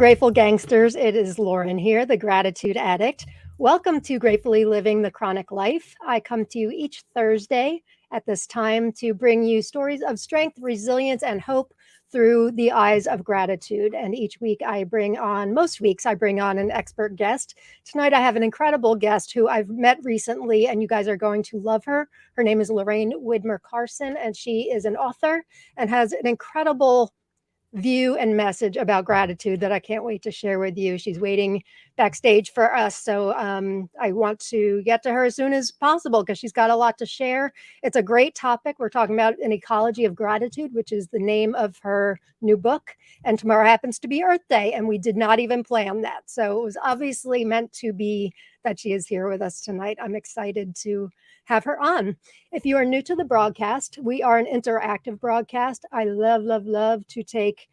Grateful Gangsters. It is Lauren here, the Gratitude Addict. Welcome to Gratefully Living the Chronic Life. I come to you each Thursday at this time to bring you stories of strength, resilience, and hope through the eyes of gratitude. And each week most weeks, I bring on an expert guest. Tonight, I have an incredible guest who I've met recently, and you guys are going to love her. Her name is Lorraine Widmer-Carson, and she is an author and has an incredible view and message about gratitude that I can't wait to share with you. She's waiting backstage for us. So I want to get to her as soon as possible because she's got a lot to share. It's a great topic. We're talking about an ecology of gratitude, which is the name of her new book. And tomorrow happens to be Earth Day, and we did not even plan that. So it was obviously meant to be that she is here with us tonight. I'm excited to have her on. If you are new to the broadcast, we are an interactive broadcast. I love to take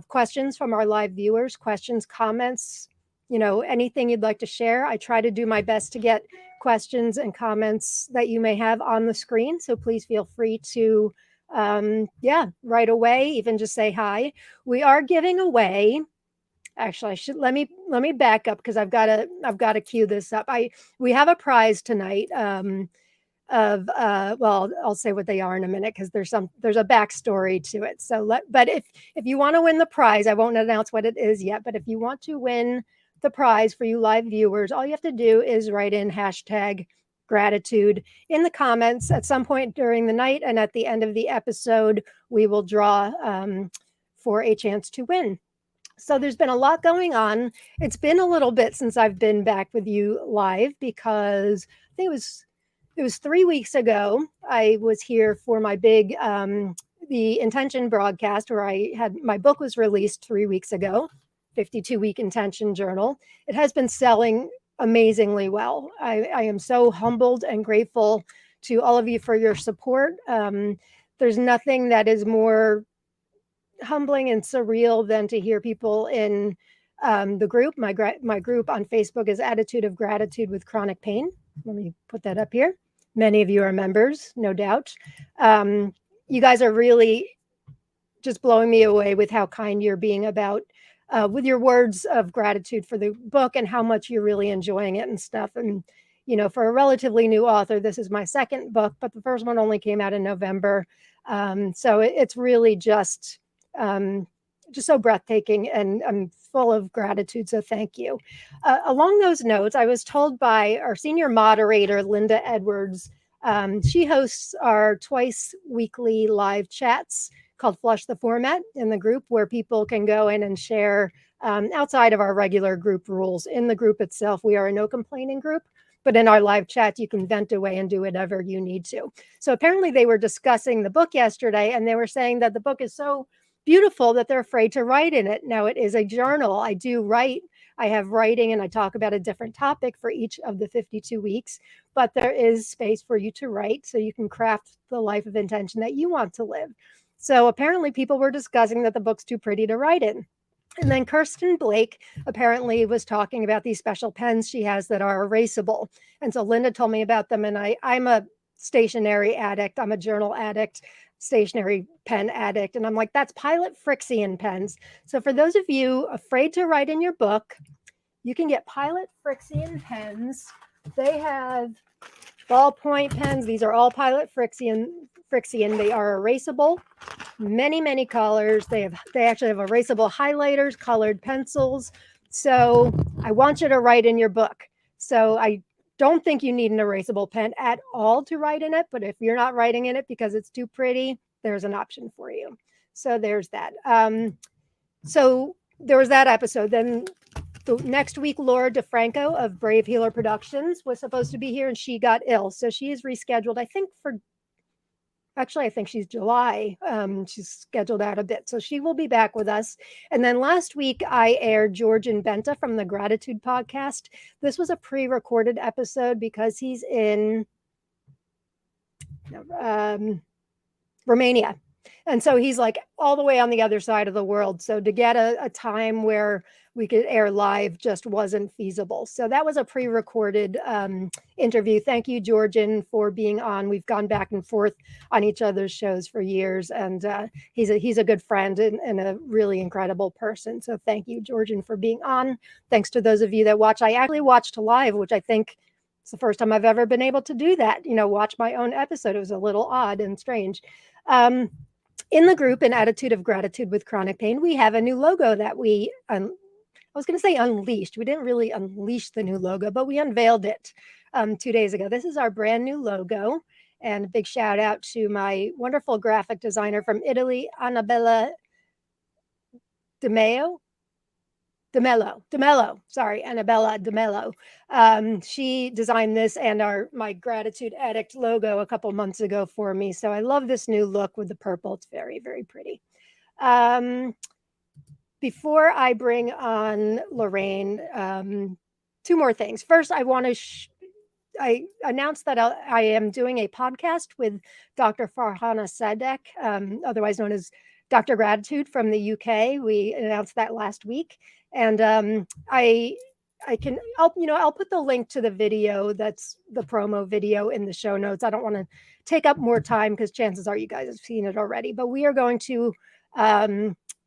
questions from our live viewers, questions, comments, anything you'd like to share. I try to do my best to get questions and comments that you may have on the screen. So please feel free to, right away, even just say hi. We are giving away. Actually, let me back up because I've got to cue this up. We have a prize tonight. I'll say what they are in a minute because there's a backstory to it. But if you want to win the prize, I won't announce what it is yet, but if you want to win the prize for you live viewers, all you have to do is write in #gratitude in the comments at some point during the night, and at the end of the episode, we will draw for a chance to win. So there's been a lot going on. It's been a little bit since I've been back with you live because I think it was 3 weeks ago. I was here for my big the Intention broadcast where my book was released 3 weeks ago, 52-week Intention Journal. It has been selling amazingly well. I am so humbled and grateful to all of you for your support. There's nothing that is more humbling and surreal than to hear people in the group. My group on Facebook is Attitude of Gratitude with Chronic Pain. Let me put that up here. Many of you are members, no doubt. You guys are really just blowing me away with how kind you're being about with your words of gratitude for the book and how much you're really enjoying it and stuff. And for a relatively new author, this is my second book, but the first one only came out in November. So it's really just so breathtaking, and I'm full of gratitude. So thank you. Along those notes, I was told by our senior moderator, Linda Edwards. She hosts our twice weekly live chats called Flush the Format in the group, where people can go in and share outside of our regular group rules. In the group itself, we are a no complaining group. But in our live chat, you can vent away and do whatever you need to. So apparently they were discussing the book yesterday, and they were saying that the book is so beautiful that they're afraid to write in it. Now, it is a journal. I do write. I have writing, and I talk about a different topic for each of the 52 weeks. But there is space for you to write so you can craft the life of intention that you want to live. So apparently people were discussing that the book's too pretty to write in. And then Kirsten Blake apparently was talking about these special pens she has that are erasable. And so Linda told me about them, and I'm a stationery addict. I'm a journal addict, stationery pen addict. And I'm like, that's Pilot Frixion pens. So for those of you afraid to write in your book, you can get Pilot Frixion pens. They have ballpoint pens. These are all Pilot Frixion. They are erasable. Many colors. They actually have erasable highlighters, colored pencils. So I want you to write in your book. So I don't think you need an erasable pen at all to write in it, but if you're not writing in it because it's too pretty, there's an option for you. So there's that. So there was that episode. Then the next week, Laura DeFranco of Brave Healer Productions was supposed to be here, and she got ill. So she is rescheduled, I think I think she's July. She's scheduled out a bit. So she will be back with us. And then last week, I aired George and Benta from the Gratitude podcast. This was a pre-recorded episode because he's in Romania. And so he's like all the way on the other side of the world. So to get a time where we could air live just wasn't feasible. So that was a pre-recorded interview. Thank you, Georgian, for being on. We've gone back and forth on each other's shows for years, and he's a good friend and a really incredible person. So thank you, Georgian, for being on. Thanks to those of you that watch. I actually watched live, which I think it's the first time I've ever been able to do that. Watch my own episode. It was a little odd and strange. In the group, An Attitude of Gratitude with Chronic Pain, we have a new logo that we I was going to say unleashed. We didn't really unleash the new logo, but we unveiled it 2 days ago. This is our brand new logo. And a big shout out to my wonderful graphic designer from Italy, Annabella DeMello. Sorry, Annabella DeMello. She designed this and my Gratitude Addict logo a couple months ago for me. So I love this new look with the purple. It's very, very pretty. Before I bring on Lorraine, 2 more things. First, I want to I announced that I am doing a podcast with Dr. Farhana Sadek, otherwise known as Dr. Gratitude from the UK. We announced that last week, and I'll put the link to the video, that's the promo video, in the show notes. I don't want to take up more time because chances are you guys have seen it already. But we are going to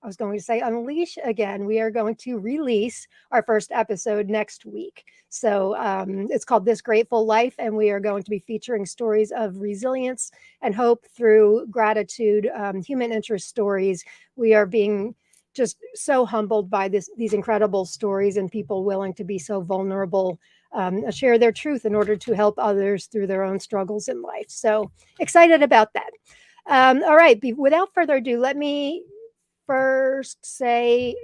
I was going to say unleash again. We are going to release our first episode next week. So it's called This Grateful Life, and we are going to be featuring stories of resilience and hope through gratitude, human interest stories. We are being just so humbled by these incredible stories and people willing to be so vulnerable, share their truth in order to help others through their own struggles in life. So excited about that. All right, without further ado, let me first say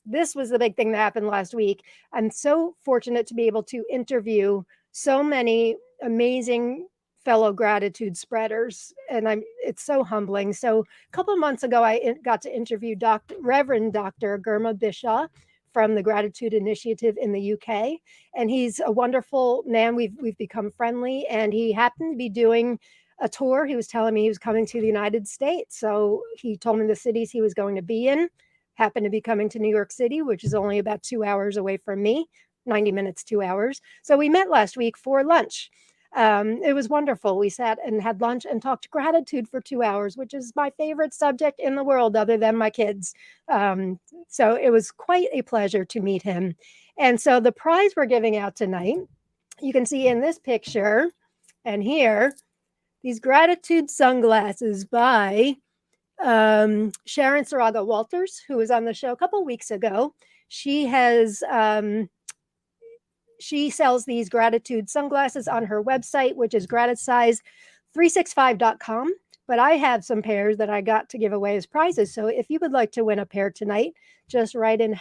this was the big thing that happened last week. I'm so fortunate to be able to interview so many amazing fellow gratitude spreaders, and it's so humbling. So a couple of months ago, I got to interview Reverend Dr. Gurma Bishaw from the Gratitude Initiative in the UK, and he's a wonderful man. We've become friendly, and he happened to be doing a tour. He was telling me he was coming to the United States. So he told me the cities he was going to be in. Happened to be coming to New York City, which is only about 2 hours away from me, 90 minutes, 2 hours. So we met last week for lunch. It was wonderful. We sat and had lunch and talked gratitude for 2 hours, which is my favorite subject in the world other than my kids. So it was quite a pleasure to meet him. And so the prize we're giving out tonight, you can see in this picture and here, these gratitude sunglasses by Sharon Saraga Walters, who was on the show a couple weeks ago. She sells these gratitude sunglasses on her website, which is gratisize365.com. But I have some pairs that I got to give away as prizes. So if you would like to win a pair tonight, just write in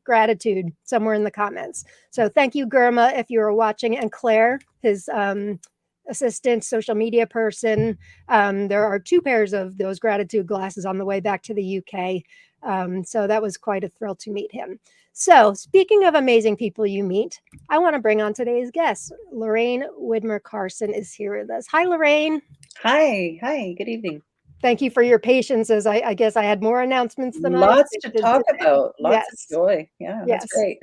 #gratitude somewhere in the comments. So thank you, Gurma, if you are watching, and Claire, his assistant, social media person. There are 2 pairs of those gratitude glasses on the way back to the UK. So that was quite a thrill to meet him. So speaking of amazing people you meet, I want to bring on today's guest. Lorraine Widmer-Carson is here with us. Hi, Lorraine. Hi. Good evening. Thank you for your patience, as I guess I had more announcements than Lots to talk about. Lots of Yes. joy. Yeah, that's great.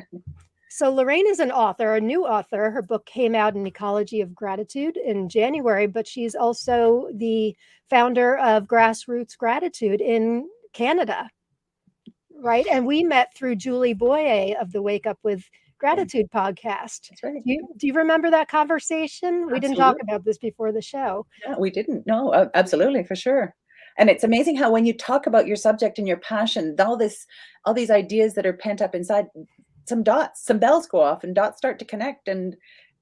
So Lorraine is an author, a new author. Her book came out in Ecology of Gratitude in January, but she's also the founder of Grassroots Gratitude in Canada, right? And we met through Julie Boyer of the Wake Up with Gratitude podcast. That's right. Do you remember that conversation? We didn't talk about this before the show. Yeah, we didn't. No, absolutely, for sure. And it's amazing how when you talk about your subject and your passion, all these ideas that are pent up inside, some bells go off and dots start to connect. And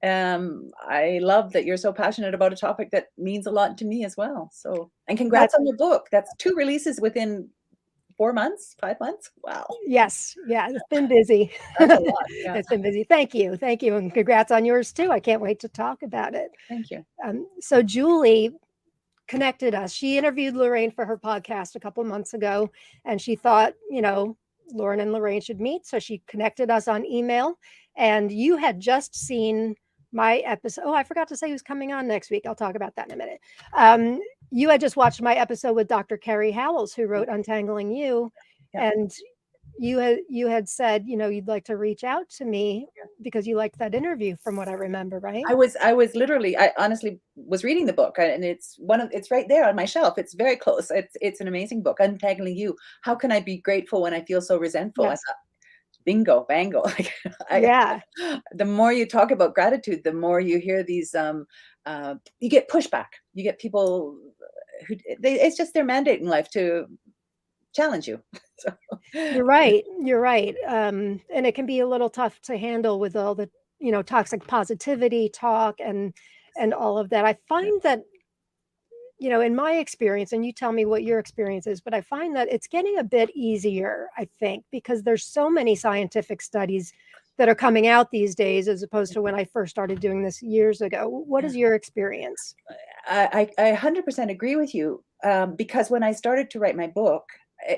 I love that you're so passionate about a topic that means a lot to me as well. So, and congrats on your book. That's 2 releases within 4 months, 5 months. Wow. Yes. Yeah. It's been busy. That's a lot. Yeah. It's been busy. Thank you. And congrats on yours too. I can't wait to talk about it. Thank you. So Julie connected us. She interviewed Lorraine for her podcast a couple months ago, and she thought, Lauren and Lorraine should meet. So she connected us on email, and you had just seen my episode. Oh, I forgot to say who's coming on next week. I'll talk about that in a minute. You had just watched my episode with Dr. Carrie Howells, who wrote Untangling You. Yeah. And you had said, you'd like to reach out to me because you liked that interview from what I remember, right? I was literally, I honestly was reading the book, and it's right there on my shelf. It's very close. It's an amazing book, Untangling You. How can I be grateful when I feel so resentful? I Yes. thought, bingo, bango. Like, Yeah. the more you talk about gratitude, the more you hear these, you get pushback. You get people it's just their mandate in life to challenge you. So, You're right. You're right. And it can be a little tough to handle with all the, toxic positivity talk and all of that. I yeah. find that, in my experience, and you tell me what your experience is, but I find that it's getting a bit easier, I think, because there's so many scientific studies that are coming out these days as opposed to when I first started doing this years ago. What Yeah. is your experience? I 100% agree with you, because when I started to write my book,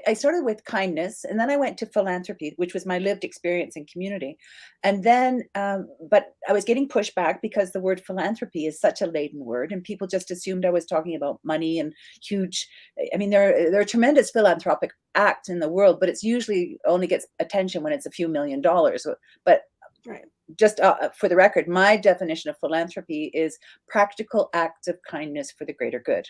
I started with kindness, and then I went to philanthropy, which was my lived experience in community. And then, but I was getting pushback because the word philanthropy is such a laden word, and people just assumed I was talking about money and huge. I mean, there are tremendous philanthropic acts in the world, but it's usually only gets attention when it's a few $1,000,000. But Right. just for the record, my definition of philanthropy is practical acts of kindness for the greater good.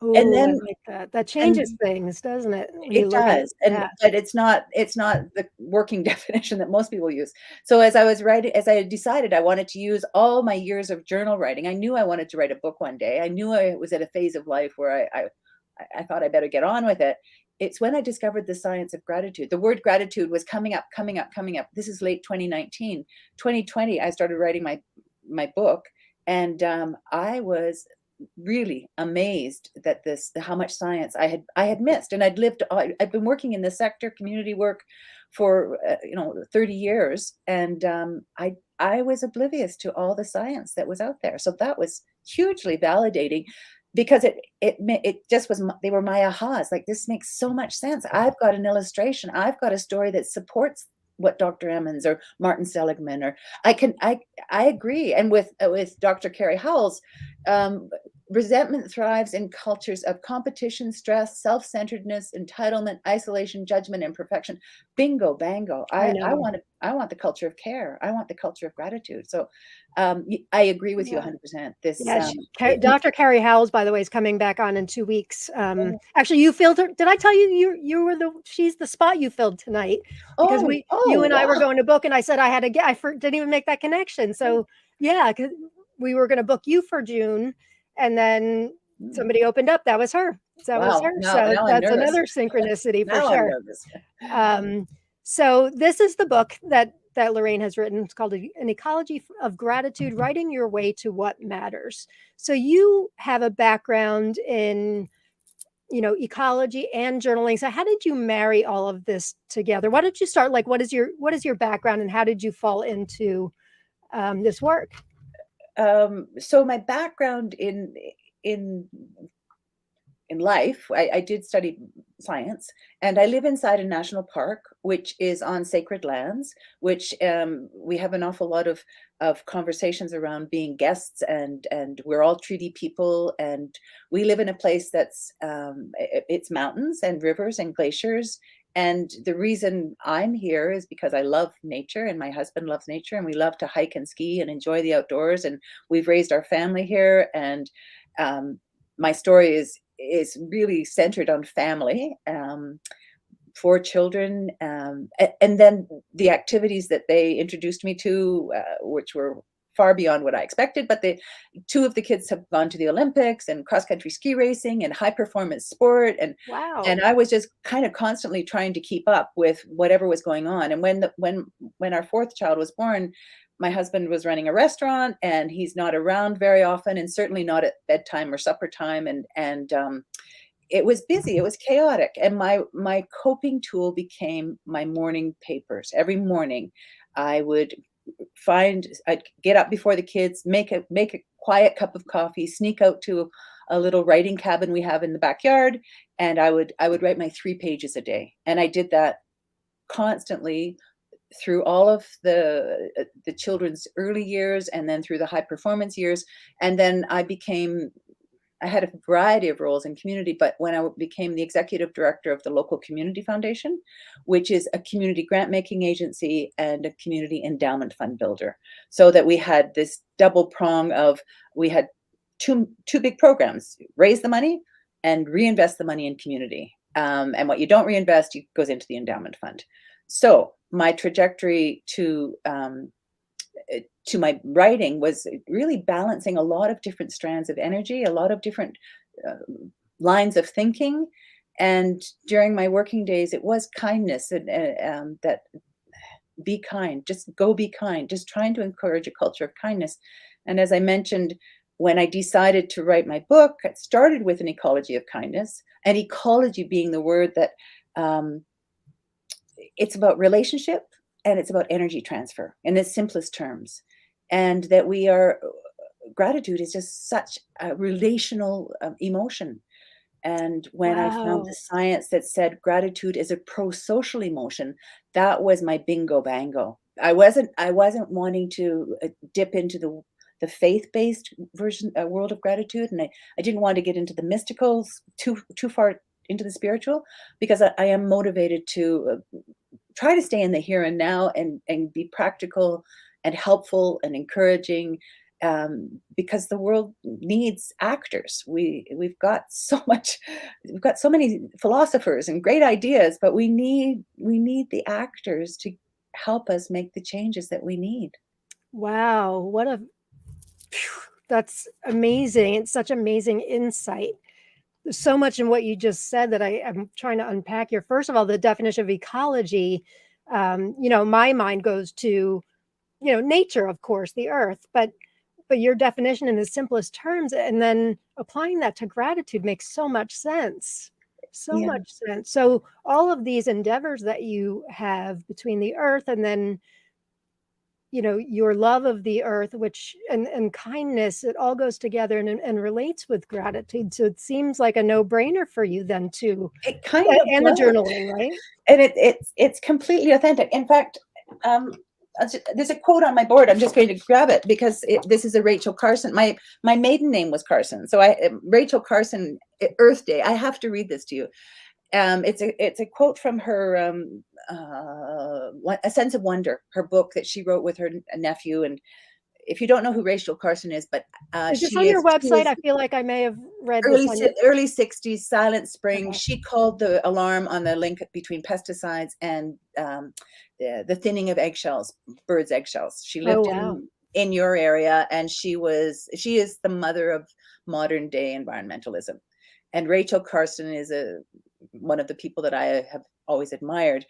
And Oh, I then, like that. That changes and things, doesn't it? When you it look at it. does, and Yeah. but it's not the working definition that most people use. So as I decided I wanted to use all my years of journal writing, I knew I wanted to write a book one day. I knew I was at a phase of life where I thought I better get on with it. It's when I discovered the science of gratitude. The word gratitude was coming up, coming up, coming up. This is late 2019. 2020, I started writing my book, and I was really amazed that how much science I had missed. And I'd been working in this sector, community work, for 30 years, and I was oblivious to all the science that was out there. So that was hugely validating, because it just was, they were my ahas. Like, this makes so much sense. I've got an illustration. I've got a story that supports what Dr. Emmons or Martin Seligman, or I agree. And with Dr. Carrie Howell's, um, resentment thrives in cultures of competition, stress, self-centeredness, entitlement, isolation, judgment, and perfection. Bingo, bango. I I know. want the culture of care. I want the culture of gratitude. So, I agree with you Yeah. 100%. This, Yeah, Dr. Carrie Howells, by the way, is coming back on in 2 weeks. Actually, you filled her. Did I tell you she's the spot you filled tonight? Because you oh, and I were wow. going to book, and I said I had to get. Didn't even make that connection. So yeah, 'cause we were going to book you for June, and then Mm, somebody opened up. That was her. That was wow. her. So Now I'm that's nervous. another synchronicity for Now I'm sure. nervous. Um, so this is the book that Lorraine has written. It's called An Ecology of Gratitude, Writing Your Way to What Matters. So you have a background in, ecology and journaling. So how did you marry all of this together? Why did you start? Like, what is your background, and how did you fall into this work? So my background in in life, I did study science, and I live inside a national park, which is on sacred lands, which, we have an awful lot of conversations around being guests, and we're all treaty people, and we live in a place that's, it's mountains and rivers and glaciers. And the reason I'm here is because I love nature, and my husband loves nature, and we love to hike and ski and enjoy the outdoors. And we've raised our family here, and my story is really centered on family, 4 children, and then the activities that they introduced me to, which were far beyond what I expected. But the 2 of the kids have gone to the Olympics and cross country ski racing and high performance sport, and Wow. I was just kind of constantly trying to keep up with whatever was going on. And when our 4th child was born, my husband was running a restaurant, and he's not around very often, and certainly not at bedtime or supper time. And it was busy, it was chaotic, and my coping tool became my morning papers. Every morning, I would I'd get up before the kids, make a quiet cup of coffee, sneak out to a little writing cabin we have in the backyard, and I would write my 3 pages a day. And I did that constantly through all of the children's early years, and then through the high performance years. And then I became I had a variety of roles in community, but when I became the executive director of the local community foundation, which is a community grant making agency and a community endowment fund builder, so that we had this double prong of, we had two big programs: raise the money and reinvest the money in community. And what you don't reinvest, goes into the endowment fund. So my trajectory to my writing was really balancing a lot of different strands of energy, a lot of different uh, lines of thinking. And during my working days, it was kindness, and that be kind, just go be kind, just trying to encourage a culture of kindness. And as I mentioned, when I decided to write my book, it started with an ecology of kindness, and ecology being the word that it's about relationship and it's about energy transfer in its simplest terms. And that gratitude is just such a relational emotion. And when I found the Wow. science that said gratitude is a pro-social emotion, that was my bingo bango. I wasn't wanting to dip into the faith-based version world of gratitude, and I didn't want to get into the mysticals too far into the spiritual, because I am motivated to try to stay in the here and now, and be practical and helpful and encouraging, because the world needs actors. We've got so many philosophers and great ideas, but we need the actors to help us make the changes that we need. Wow. That's amazing. It's such amazing insight. There's so much in what you just said that I'm trying to unpack here. First of all, the definition of ecology, my mind goes to, nature, of course, the earth, but your definition in the simplest terms, and then applying that to gratitude makes so much sense. So Yeah. much sense. So all of these endeavors that you have between the earth and then, your love of the earth, which and kindness, it all goes together and relates with gratitude. So it seems like a no-brainer for you then too. It kind of And the was. journaling, right? And it's completely authentic. In fact, there's a quote on my board. I'm just going to grab it because this is a Rachel Carson. My maiden name was Carson, so Rachel Carson, Earth Day. I have to read this to you. It's a quote from her A Sense of Wonder, her book that she wrote with her nephew. And if you don't know who Rachel Carson is, but Is this on your she website? is I feel like I may have read this on your. early 60s, Silent Spring. Okay. She called the alarm on the link between pesticides and the thinning of eggshells, birds' eggshells. She Oh, lived wow. in your area, and she is the mother of modern day environmentalism. And Rachel Carson is one of the people that I have always admired.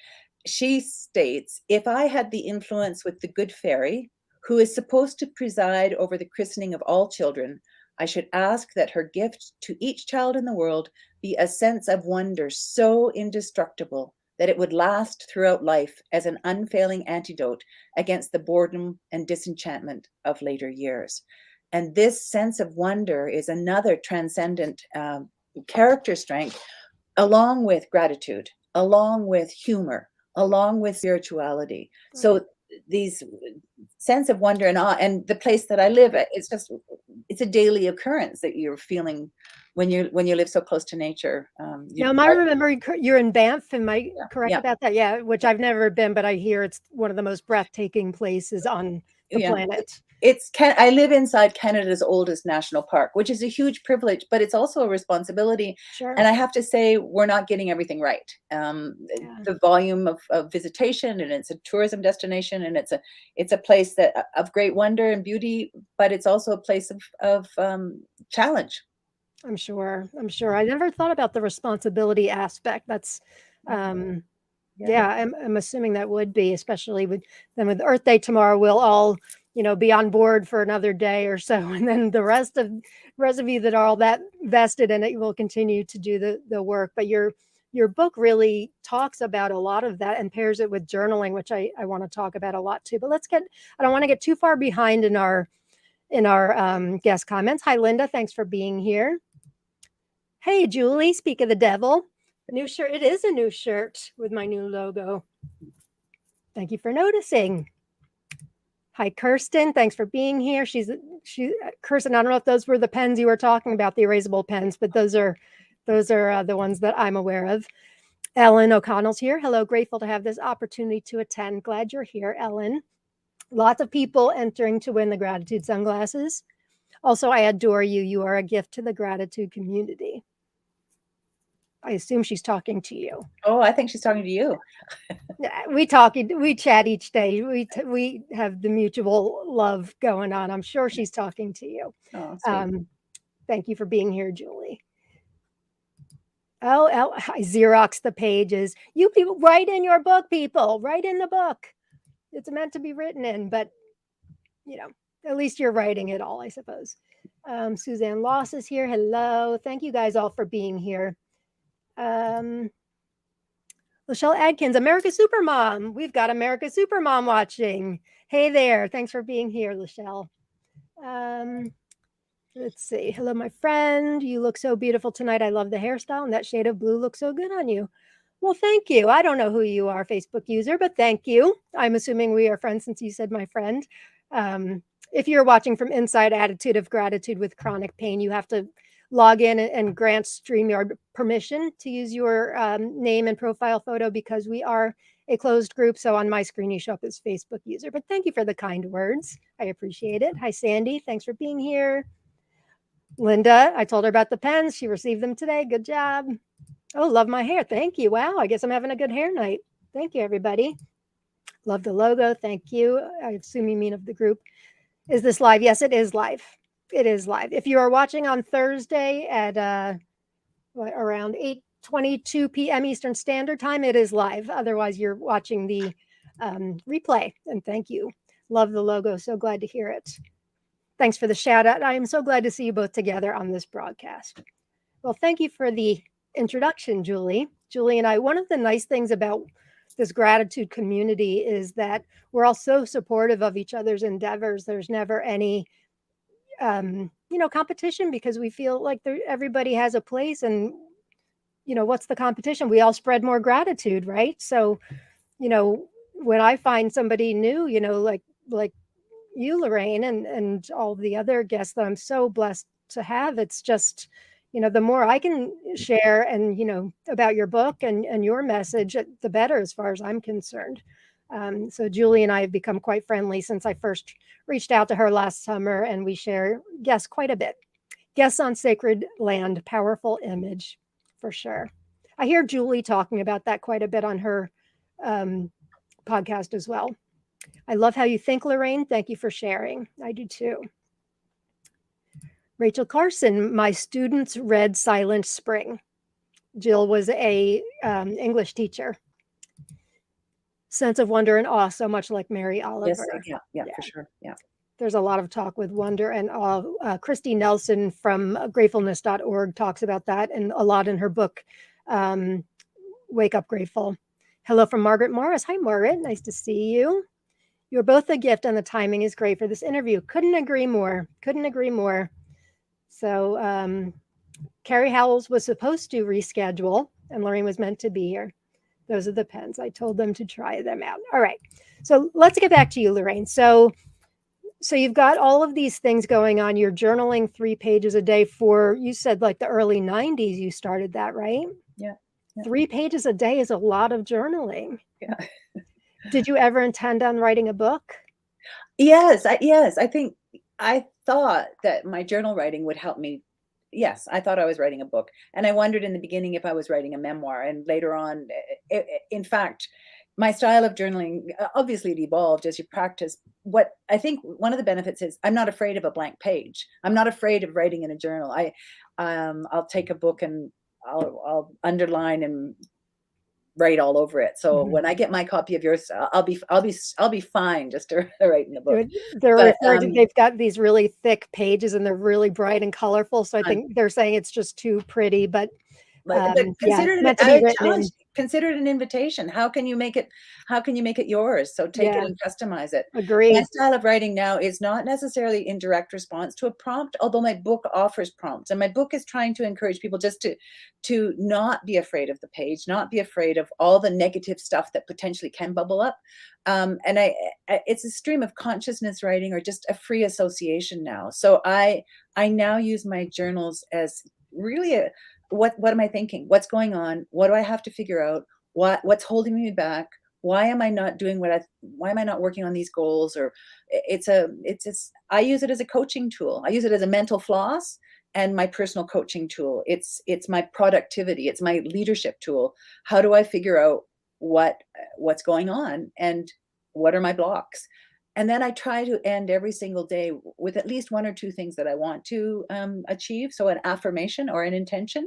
She states, if I had the influence with the good fairy, who is supposed to preside over the christening of all children, I should ask that her gift to each child in the world be a sense of wonder so indestructible that it would last throughout life as an unfailing antidote against the boredom and disenchantment of later years. And this sense of wonder is another transcendent character strength, along with gratitude, along with humor, along with spirituality. Right. So these sense of wonder and awe, and the place that I live at, it's a daily occurrence that you're feeling when you live so close to nature. Now, am I remembering you're in Banff? Am I Yeah, correct yeah, about that? Yeah, which I've never been, but I hear it's one of the most breathtaking places on the yeah. planet. I live inside Canada's oldest national park, which is a huge privilege, but it's also a responsibility. And Sure. I have to say, we're not getting everything right. Yeah. The volume of visitation, and it's a tourism destination, and it's a place of great wonder and beauty, but it's also a place of challenge. I'm sure. I'm sure. I never thought about the responsibility aspect. That's, um, Yeah. yeah, I'm assuming that would be, especially with Earth Day tomorrow, we'll all, be on board for another day or so, and then the rest of you that are all that vested in it will continue to do the work. But your book really talks about a lot of that and pairs it with journaling, which I want to talk about a lot too. But I don't want to get too far behind in our guest comments. Hi, Linda. Thanks for being here. Hey, Julie, speak of the devil. New shirt. It is a new shirt with my new logo. Thank you for noticing. Hi, Kirsten. Thanks for being here. Kirsten. I don't know if those were the pens you were talking about, the erasable pens, but those are the ones that I'm aware of. Ellen O'Connell's here. Hello, grateful to have this opportunity to attend. Glad you're here, Ellen. Lots of people entering to win the gratitude sunglasses. Also, I adore you. You are a gift to the gratitude community. I assume she's talking to you. Oh, I think she's talking to you. We chat each day. We have the mutual love going on. I'm sure she's talking to you. Oh, sweet. Thank you for being here, Julie. Oh, I Xerox the pages. You people write in your book, people. Write in the book. It's meant to be written in, but at least you're writing it all, I suppose. Suzanne Loss is here. Hello. Thank you guys all for being here. Lachelle Adkins, America Supermom. We've got America Supermom watching. Hey there. Thanks for being here, Lachelle. Let's see. Hello, my friend. You look so beautiful tonight. I love the hairstyle, and that shade of blue looks so good on you. Well, thank you. I don't know who you are, Facebook user, but thank you. I'm assuming we are friends since you said my friend. If you're watching from inside Attitude of Gratitude with Chronic Pain, you have to log in and grant StreamYard permission to use your name and profile photo because we are a closed group. So on my screen, you show up as Facebook user. But thank you for the kind words. I appreciate it. Hi, Sandy. Thanks for being here. Linda, I told her about the pens. She received them today. Good job. Oh, love my hair. Thank you. Wow. I guess I'm having a good hair night. Thank you, everybody. Love the logo. Thank you. I assume you mean of the group. Is this live? Yes, it is live. It is live. If you are watching on Thursday at around 8:22 p.m. Eastern Standard Time, it is live. Otherwise, you're watching the replay. And thank you. Love the logo. So glad to hear it. Thanks for the shout out. I am so glad to see you both together on this broadcast. Well, thank you for the introduction, Julie. Julie and I, one of the nice things about this gratitude community is that we're all so supportive of each other's endeavors. There's never any, competition because we feel like everybody has a place and, what's the competition? We all spread more gratitude, right? So, when I find somebody new, like you, Lorraine, and all the other guests that I'm so blessed to have, it's just, the more I can share and, about your book and your message, the better as far as I'm concerned. So Julie and I have become quite friendly since I first reached out to her last summer, and we share guests quite a bit. Guests on Sacred Land, powerful image for sure. I hear Julie talking about that quite a bit on her podcast as well. I love how you think, Lorraine. Thank you for sharing. I do too. Rachel Carson, my students read Silent Spring. Jill was a English teacher. Sense of wonder and awe, so much like Mary Oliver. Yes, yeah, for sure. Yeah. There's a lot of talk with wonder and awe. Christy Nelson from gratefulness.org talks about that and a lot in her book, Wake Up Grateful. Hello from Margaret Morris. Hi, Margaret. Nice to see you. You're both a gift and the timing is great for this interview. Couldn't agree more. Couldn't agree more. So Carrie Howells was supposed to reschedule and Lorraine was meant to be here. Those are the pens. I told them to try them out. All right. So let's get back to you, Lorraine. So you've got all of these things going on. You're journaling 3 pages a day for, you said like the early 90s you started that, right? Yeah. 3 pages a day is a lot of journaling. Yeah. Did you ever intend on writing a book? Yes. I thought that my journal writing would help me. Yes, I thought I was writing a book. And I wondered in the beginning if I was writing a memoir. And later on, in fact, my style of journaling, obviously it evolved as you practice. What I think one of the benefits is I'm not afraid of a blank page. I'm not afraid of writing in a journal. I'll take a book and I'll underline and write all over it. So when I get my copy of yours, I'll be fine just to write in the book. They've got these really thick pages and they're really bright and colorful. So I think they're saying it's just too pretty, but consider meant it to be a written challenge. consider it an invitation. How can you make it yours? So take it Yeah. and customize it. My Agree. style of writing now is not necessarily in direct response to a prompt, although my book offers prompts, and my book is trying to encourage people just to not be afraid of the page, not be afraid of all the negative stuff that potentially can bubble up. And it's a stream of consciousness writing, or just a free association now. So I now use my journals as really what am I thinking? What's going on? What do I have to figure out? What's holding me back? Why am I not doing why am I not working on these goals? Or I use it as a coaching tool. I use it as a mental floss and my personal coaching tool. It's my productivity. It's my leadership tool. How do I figure out what's going on and what are my blocks? And then I try to end every single day with at least one or two things that I want to achieve. So an affirmation or an intention,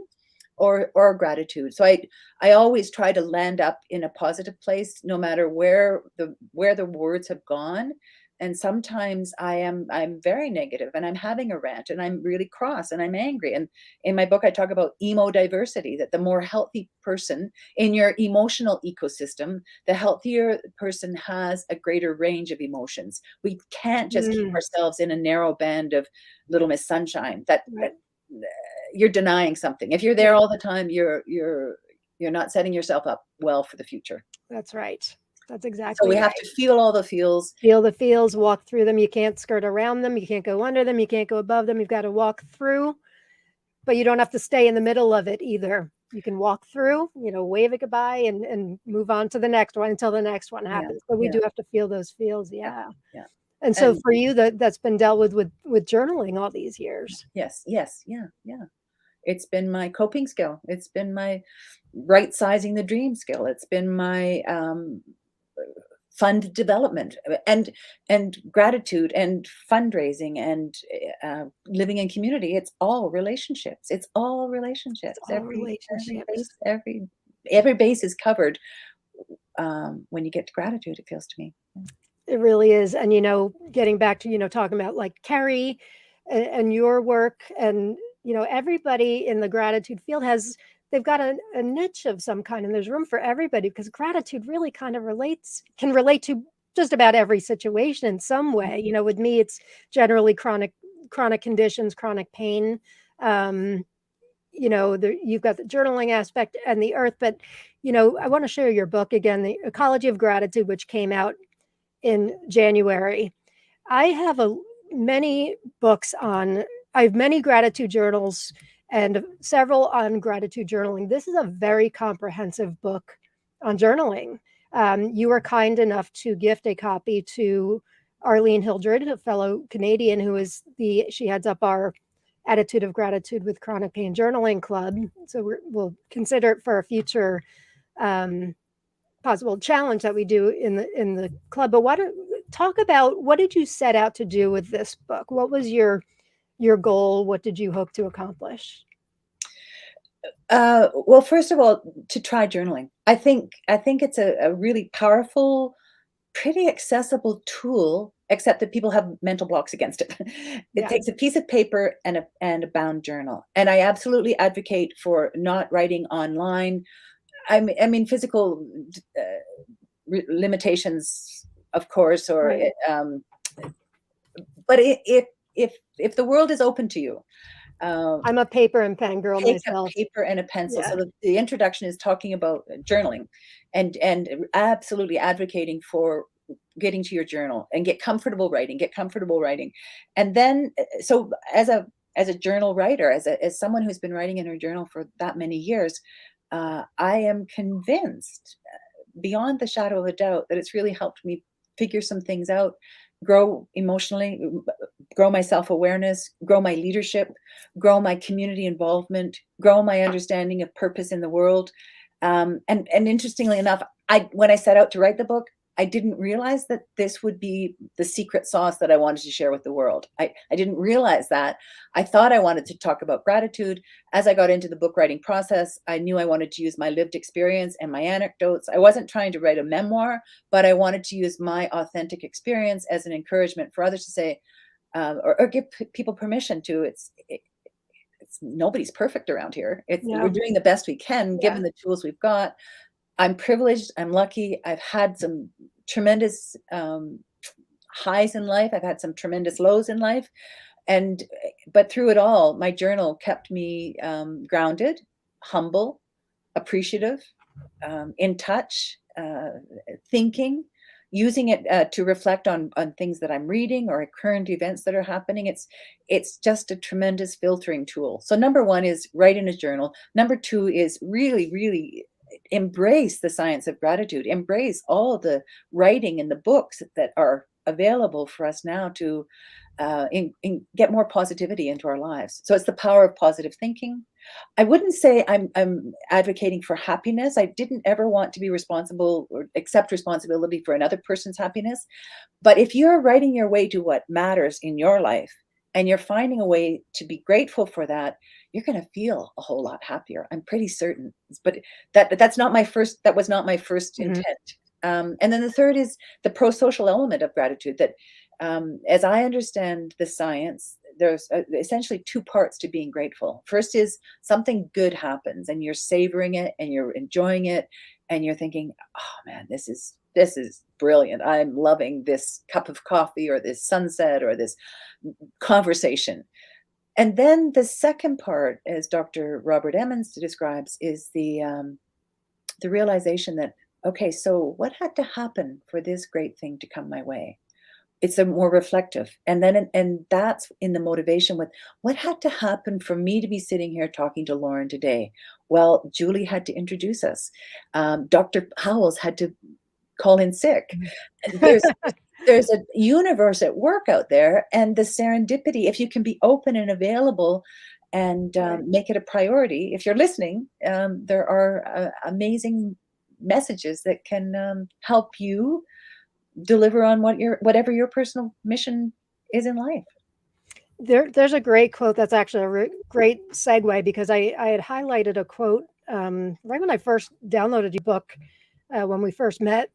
or gratitude. So I always try to land up in a positive place, no matter where the words have gone. And sometimes I'm very negative, and I'm having a rant, and I'm really cross, and I'm angry. And in my book, I talk about emo diversity, that the more healthy person in your emotional ecosystem, the healthier person has a greater range of emotions. We can't just keep ourselves in a narrow band of Little Miss Sunshine. That you're denying something. If you're there all the time, you're not setting yourself up well for the future. That's right. That's So exactly we right. have to feel all the feels. Feel the feels, walk through them. You can't skirt around them. You can't go under them. You can't go above them. You've got to walk through, but you don't have to stay in the middle of it either. You can walk through, wave it goodbye and move on to the next one until the next one happens. But we do have to feel those feels. Yeah. And so for you, that's been dealt with journaling all these years. Yes. Yeah. It's been my coping skill. It's been my right sizing the dream skill. It's been my fund development, and gratitude, and fundraising, and living in community. It's all relationships. It's all relationships. It's all relationships. Every base is covered when you get to gratitude, it feels to me. It really is. And, getting back to, talking about like Kerry and your work, and, everybody in the gratitude field they've got a niche of some kind, and there's room for everybody, because gratitude really kind of can relate to just about every situation in some way. With me, it's generally chronic conditions, chronic pain. You've got the journaling aspect and the earth, but, I want to share your book again, The Ecology of Gratitude, which came out in January. I have many books I have many gratitude journals and several on gratitude journaling. This is a very comprehensive book on journaling. You were kind enough to gift a copy to Arlene Hildred, a fellow Canadian she heads up our Attitude of Gratitude with Chronic Pain Journaling Club. So we'll consider it for a future possible challenge that we do in the club. But talk about, what did you set out to do with this book? What was your goal? What did you hope to accomplish? Well, first of all, to try journaling. I think it's a really powerful, pretty accessible tool, except that people have mental blocks against it. It takes a piece of paper and a bound journal. And I absolutely advocate for not writing online. I mean, physical limitations, of course, or Right. But if the world is open to you, I'm a paper and pen girl take myself. a paper and a pencil. Yeah. So the introduction is talking about journaling, and absolutely advocating for getting to your journal and get comfortable writing. And then, so as a journal writer, as someone who's been writing in her journal for that many years, I am convinced, beyond the shadow of a doubt, that it's really helped me figure some things out, grow emotionally, grow my self-awareness, grow my leadership, grow my community involvement, grow my understanding of purpose in the world. And interestingly enough, when I set out to write the book, I didn't realize that this would be the secret sauce that I wanted to share with the world. I didn't realize that. I thought I wanted to talk about gratitude. As I got into the book writing process, I knew I wanted to use my lived experience and my anecdotes. I wasn't trying to write a memoir, but I wanted to use my authentic experience as an encouragement for others to say, or give people permission to, it's nobody's perfect around here. We're doing the best we can given the tools we've got. I'm privileged. I'm lucky. I've had some tremendous highs in life. I've had some tremendous lows in life. And but through it all, my journal kept me grounded, humble, appreciative, in touch, thinking, using it to reflect on things that I'm reading or current events that are happening. It's just a tremendous filtering tool. So number one is write in a journal. Number two is really, really embrace the science of gratitude. Embrace all the writing and the books that are available for us now to get more positivity into our lives. So it's the power of positive thinking. I wouldn't say I'm advocating for happiness. I didn't ever want to be responsible or accept responsibility for another person's happiness. But if you're writing your way to what matters in your life and you're finding a way to be grateful for that, you're going to feel a whole lot happier. I'm pretty certain. But that was not my first Mhm. intent. And then the third is the pro-social element of gratitude, that as I understand the science, there's essentially two parts to being grateful. First is something good happens and you're savoring it and you're enjoying it and you're thinking, oh man, this is brilliant. I'm loving this cup of coffee or this sunset or this conversation. And then the second part, as Dr. Robert Emmons describes, is the realization that, okay, so what had to happen for this great thing to come my way? It's a more reflective. And then, and that's in the motivation with what had to happen for me to be sitting here talking to Lauren today? Well, Julie had to introduce us. Dr. Howells had to call in sick. There's a universe at work out there, and the serendipity, if you can be open and available and Right. make it a priority, if you're listening, there are amazing messages that can help you deliver on whatever your personal mission is in life. There's a great quote that's actually a great segue, because I had highlighted a quote right when I first downloaded your book, when we first met.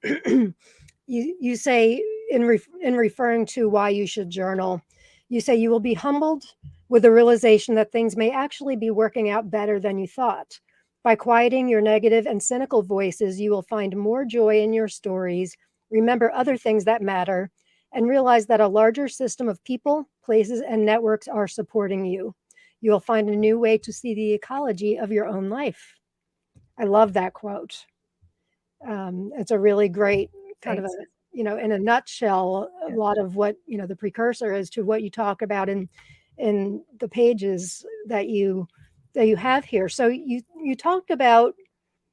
You say, in referring to why you should journal, you say you will be humbled with the realization that things may actually be working out better than you thought. By quieting your negative and cynical voices, you will find more joy in your stories, remember other things that matter, and realize that a larger system of people, places, and networks are supporting you. You will find a new way to see the ecology of your own life. I love that quote. It's a really great kind of a, Thanks. in a nutshell, a Yeah. lot of what, the precursor is to what you talk about in the pages that you have here. So you talked about,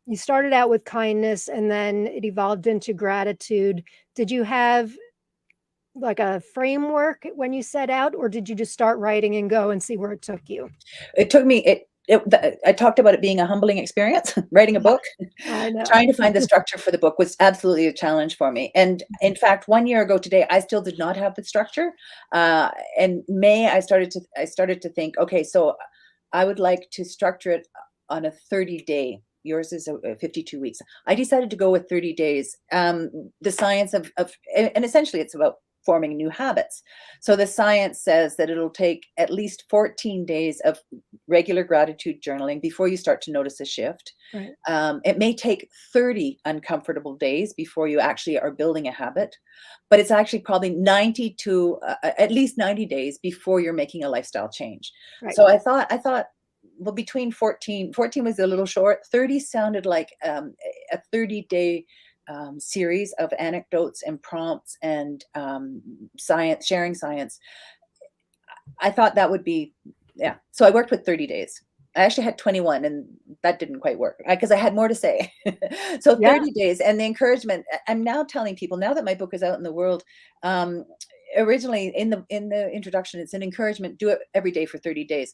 you started out with kindness and then it evolved into gratitude. Did you have like a framework when you set out, or did you just start writing and go and see where it took you? It took me I talked about it being a humbling experience, writing a book. I know. Trying to find the structure for the book was absolutely a challenge for me. And in fact, 1 year ago today, I still did not have the structure. In May, I started to think, okay, so I would like to structure it on a 30-day. Yours is 52 weeks. I decided to go with 30 days. The science of and essentially it's about forming new habits. So the science says that it'll take at least 14 days of regular gratitude journaling before you start to notice a shift. Right. It may take 30 uncomfortable days before you actually are building a habit, but it's actually probably 90 to at least 90 days before you're making a lifestyle change. Right. So I thought, well, between 14 was a little short. 30 sounded like a 30-day series of anecdotes and prompts and science, sharing science. I thought that would be, yeah. So I worked with 30 days. I actually had 21 and that didn't quite work because I had more to say. So Yeah. 30 days and the encouragement, I'm now telling people now that my book is out in the world, originally in the introduction, it's an encouragement, do it every day for 30 days.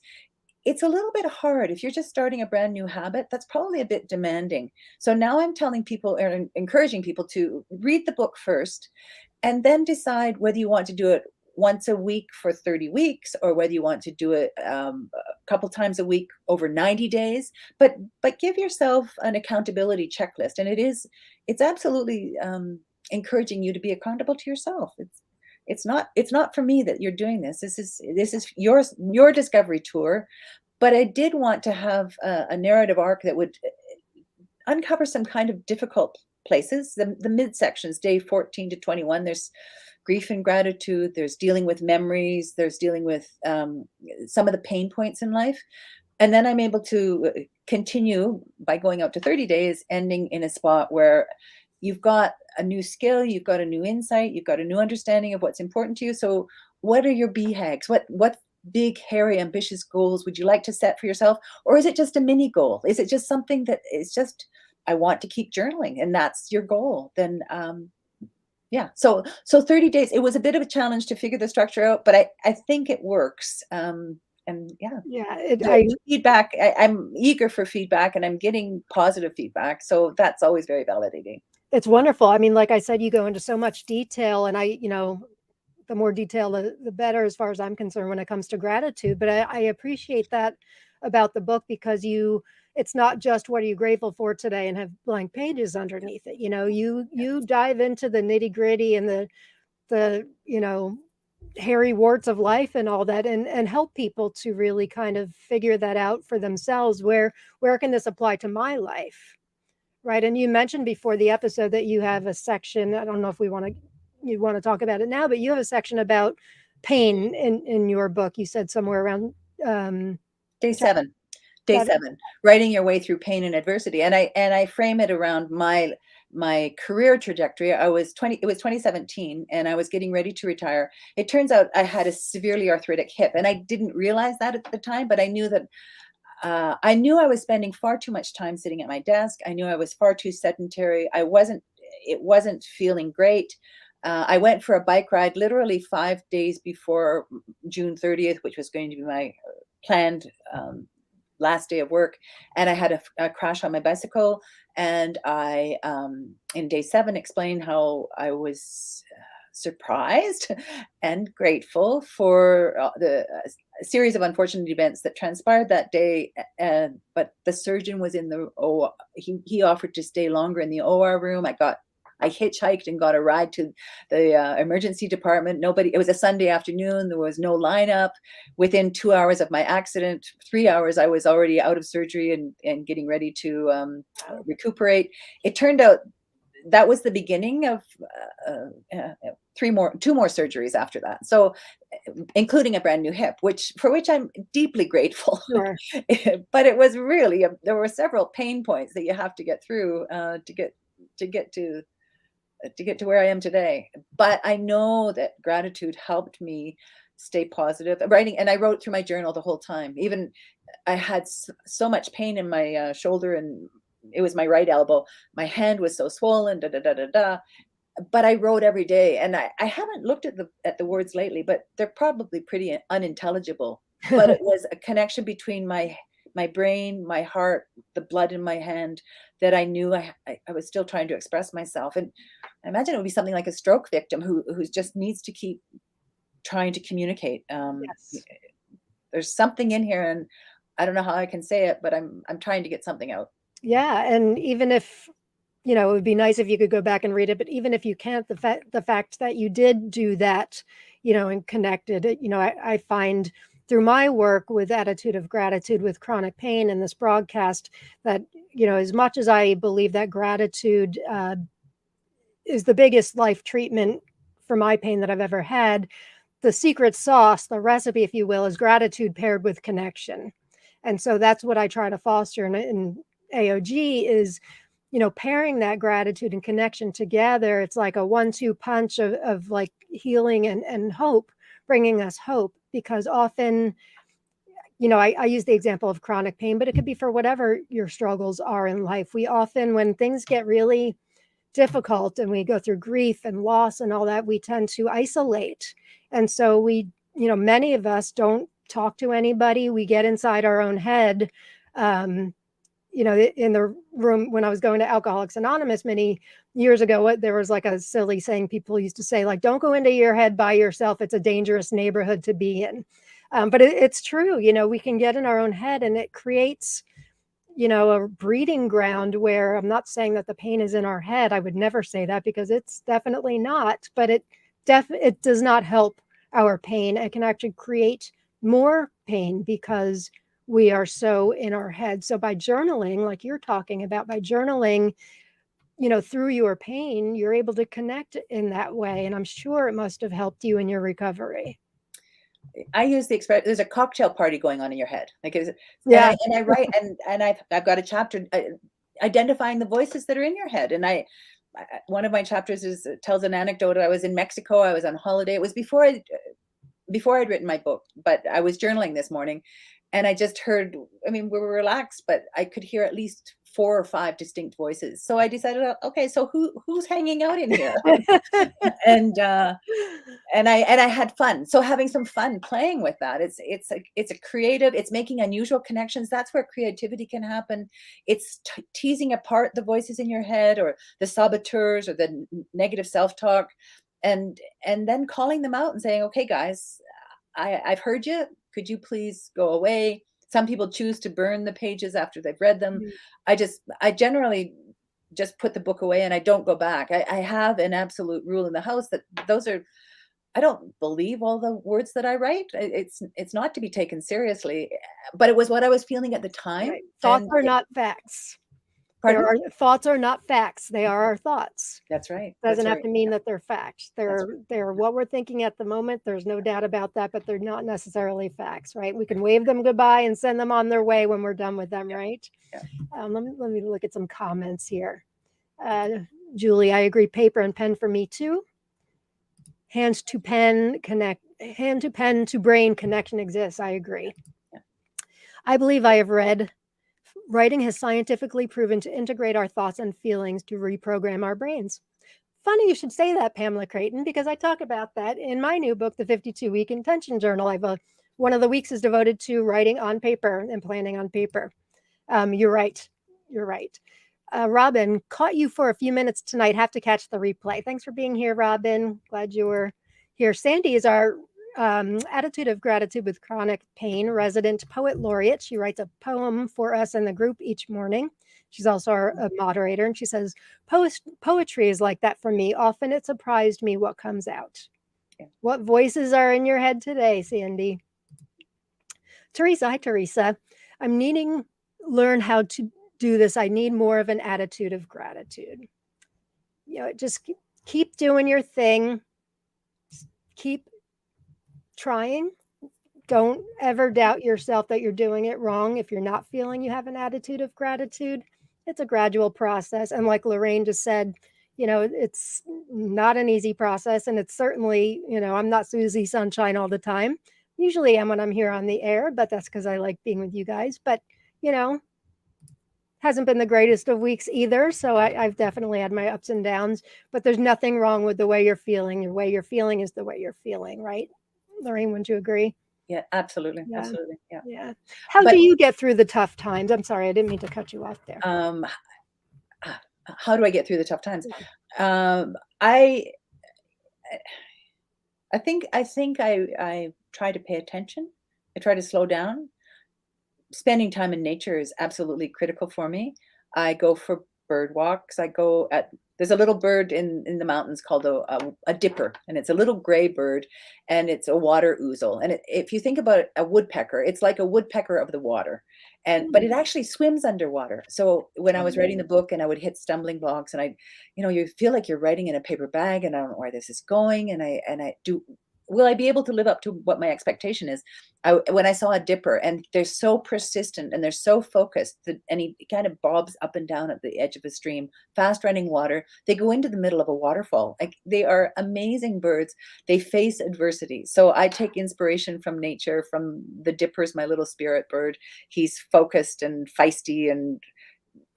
It's a little bit hard. If you're just starting a brand new habit, that's probably a bit demanding. So now I'm telling people or encouraging people to read the book first and then decide whether you want to do it once a week for 30 weeks or whether you want to do it a couple times a week over 90 days. But give yourself an accountability checklist. And it's absolutely encouraging you to be accountable to yourself. It's not for me that you're doing this. This is your discovery tour. But I did want to have a narrative arc that would uncover some kind of difficult places, the midsections, day 14 to 21. There's grief and gratitude, there's dealing with memories, there's dealing with some of the pain points in life. And then I'm able to continue by going out to 30 days, ending in a spot where you've got a new skill, you've got a new insight, you've got a new understanding of what's important to you. So what are your BHAGs? What big, hairy, ambitious goals would you like to set for yourself? Or is it just a mini goal? Is it just something that is just, I want to keep journaling, and that's your goal? Then yeah, so 30 days, it was a bit of a challenge to figure the structure out, but I think it works. And yeah, Yeah, the feedback, I'm eager for feedback, and I'm getting positive feedback. So that's always very validating. it's wonderful. I mean, like I said, you go into so much detail, and the more detail, the better, as far as I'm concerned, when it comes to gratitude. But I appreciate that about the book, because it's not just what are you grateful for today and have blank pages underneath it. You dive into the nitty gritty and the hairy warts of life and all that, and help people to really kind of figure that out for themselves. Where can this apply to my life? Right. And you mentioned before the episode that you have a section, I don't know if you want to talk about it now, but you have a section about pain in your book. You said somewhere around Day 7. Day 7, writing your way through pain and adversity. And I frame it around my career trajectory. It was 2017, and I was getting ready to retire. It turns out I had a severely arthritic hip, and I didn't realize that at the time, but I knew that I knew I was spending far too much time sitting at my desk. I knew I was far too sedentary. It wasn't feeling great. I went for a bike ride literally 5 days before June 30th, which was going to be my planned last day of work. And I had a crash on my bicycle. And I, in day 7, explained how I was surprised and grateful for the series of unfortunate events that transpired that day. But the surgeon was in the OR. He offered to stay longer in the OR room. I hitchhiked and got a ride to the emergency department. It was a Sunday afternoon. There was no lineup. Within 2 hours of my accident, 3 hours, I was already out of surgery and getting ready to recuperate. It turned out that was the beginning of 2 more surgeries after that. So, including a brand new hip, for which I'm deeply grateful. Sure. But it was really, there were several pain points that you have to get through to get to where I am today. But I know that gratitude helped me stay positive. Writing, and I wrote through my journal the whole time. Even I had so much pain in my shoulder, and it was my right elbow. My hand was so swollen, but I wrote every day. And I haven't looked at the words lately, but they're probably pretty unintelligible. But it was a connection between my brain, my heart, the blood in my hand, that I knew I was still trying to express myself. And I imagine it would be something like a stroke victim who just needs to keep trying to communicate. Yes. There's something in here, and I don't know how I can say it, but I'm trying to get something out. Yeah. And even if, it would be nice if you could go back and read it, but even if you can't, the fact that you did do that, and connected it, I find through my work with Attitude of Gratitude with chronic pain and this broadcast that, as much as I believe that gratitude is the biggest life treatment for my pain that I've ever had, the secret sauce, the recipe, if you will, is gratitude paired with connection. And so that's what I try to foster in AOG is, pairing that gratitude and connection together. It's like a 1-2 punch of like healing and hope, bringing us hope, because often, I use the example of chronic pain, but it could be for whatever your struggles are in life. We often, when things get really difficult and we go through grief and loss and all that, we tend to isolate. And so many of us don't talk to anybody. We get inside our own head. In the room when I was going to Alcoholics Anonymous many years ago, there was like a silly saying people used to say, like, don't go into your head by yourself. It's a dangerous neighborhood to be in. But it's true. We can get in our own head, and it creates, a breeding ground where I'm not saying that the pain is in our head. I would never say that, because it's definitely not, but it does not help our pain. It can actually create more pain because we are so in our head. So by journaling, like you're talking about, by journaling, through your pain, you're able to connect in that way. And I'm sure it must have helped you in your recovery. I use the expression, there's a cocktail party going on in your head. Like, Yeah. and I write, and I've got a chapter identifying the voices that are in your head. And one of my chapters tells an anecdote. I was in Mexico. I was on holiday. It was before I'd written my book, but I was journaling this morning, and I just heard, I mean, we were relaxed, but I could hear at least 4 or 5 distinct voices. So I decided, okay, so who's hanging out in here? And I had fun. So having some fun playing with that, it's a creative, it's making unusual connections. That's where creativity can happen. It's teasing apart the voices in your head, or the saboteurs, or the negative self-talk, and then calling them out and saying, okay, guys, I've heard you. Could you please go away? Some people choose to burn the pages after they've read them. I generally just put the book away, and I don't go back. I have an absolute rule in the house that I don't believe all the words that I write. It's not to be taken seriously, but it was what I was feeling at the time. Right. Thoughts are not facts. Pardon? Thoughts are not facts. They are our thoughts. That's right. Doesn't That's have right. to mean that they're facts. That's They're what we're thinking at the moment. There's no doubt about that, but they're not necessarily facts, right? We can wave them goodbye and send them on their way when we're done with them, right? Yeah. Let me look at some comments here. Julie, I agree. Paper and pen for me too. Hand to pen to brain connection exists. I agree. Yeah. I believe I have read, writing has scientifically proven to integrate our thoughts and feelings to reprogram our brains. Funny you should say that, Pamela Creighton, because I talk about that in my new book, The 52-Week Intention Journal. One of the weeks is devoted to writing on paper and planning on paper. You're right. You're right. Robin, caught you for a few minutes tonight. Have to catch the replay. Thanks for being here, Robin. Glad you were here. Sandy is our Attitude of Gratitude with Chronic Pain resident poet laureate. She writes a poem for us in the group each morning. She's also a moderator, and she says, poetry is like that for me. Often it surprised me what comes out. Yeah. What voices are in your head today, Sandy? Teresa, hi, Teresa. I'm needing learn how to do this. I need more of an attitude of gratitude. Just keep doing your thing. Keep trying. Don't ever doubt yourself that you're doing it wrong. If you're not feeling you have an attitude of gratitude, it's a gradual process. And like Lorraine just said, it's not an easy process. And it's certainly, I'm not Susie Sunshine all the time. Usually am when I'm here on the air, but that's because I like being with you guys. But, hasn't been the greatest of weeks either. So I've definitely had my ups and downs, but there's nothing wrong with the way you're feeling. The way you're feeling is the way you're feeling, right? Lorraine, wouldn't you agree? Yeah, absolutely. Yeah. Absolutely. Yeah. Yeah. How do you get through the tough times? I'm sorry, I didn't mean to cut you off there. How do I get through the tough times? I think I try to pay attention. I try to slow down. Spending time in nature is absolutely critical for me. I go for bird walks. There's a little bird in the mountains called a dipper, and it's a little gray bird, and it's a water ouzel. And if you think about a woodpecker, it's like a woodpecker of the water, but it actually swims underwater. So when I was writing the book, and I would hit stumbling blocks, and you feel like you're writing in a paper bag, and I don't know where this is going, and I do. Will I be able to live up to what my expectation is? When I saw a dipper, and they're so persistent and they're so focused, and he kind of bobs up and down at the edge of a stream, fast running water. They go into the middle of a waterfall. Like, they are amazing birds. They face adversity. So I take inspiration from nature, from the dippers, my little spirit bird. He's focused and feisty and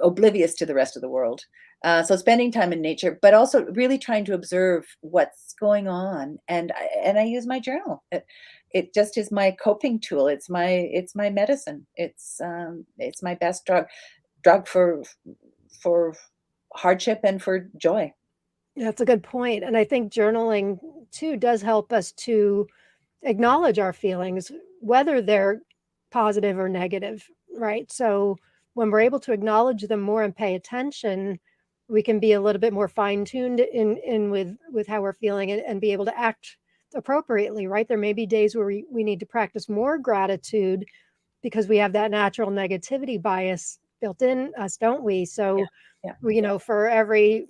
oblivious to the rest of the world. So spending time in nature, but also really trying to observe what's going on. And I use my journal. It just is my coping tool. It's my medicine. It's my best drug for hardship and for joy. That's a good point. And I think journaling too does help us to acknowledge our feelings, whether they're positive or negative, right? So when we're able to acknowledge them more and pay attention, we can be a little bit more fine-tuned in with how we're feeling, and be able to act appropriately, right? There may be days where we need to practice more gratitude, because we have that natural negativity bias built in us, don't we? So, Yeah. for every,